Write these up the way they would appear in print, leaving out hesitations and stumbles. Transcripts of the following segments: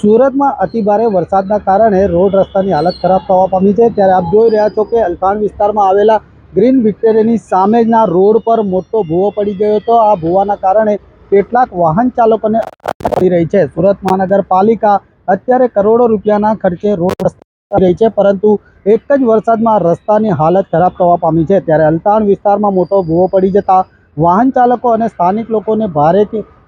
સુરતમાં અતિભારે વરસાદના કારણે રોડ રસ્તાની હાલત ખરાબ થવા પામી છે। ત્યારે આપ જોઈ રહ્યા છો કે અલથાણ વિસ્તારમાં આવેલા ગ્રીન વિક્ટોરિયાની સામેના રોડ પર મોટો ભૂવો પડી ગયો હતો। આ ભૂવાના કારણે કેટલાક વાહન ચાલકોને પડી રહી છે। સુરત મહાનગરપાલિકા અત્યારે કરોડો રૂપિયાના ખર્ચે રોડ રસ્તા રહી છે, પરંતુ એક જ વરસાદમાં રસ્તાની હાલત ખરાબ થવા પામી છે। ત્યારે અલથાણ વિસ્તારમાં મોટો ભૂવો પડી જતા વાહન ચાલકો અને સ્થાનિક લોકોને ભારે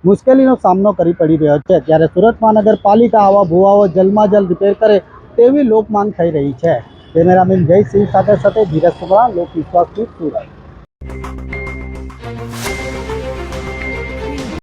મુશ્કેલીનો સામનો કરી પડી રહ્યો છે। ત્યારે સુરત મહાનગરપાલિકા આવા ભૂવાઓ જલ્દમાં જલ્દ રિપેર કરે તેવી લોકમાંગ થઈ રહી છે। કેમેરામેન જયસિંહ સાથે ધીરજ સુમરા, લોકવિશ્વાસ સુરત।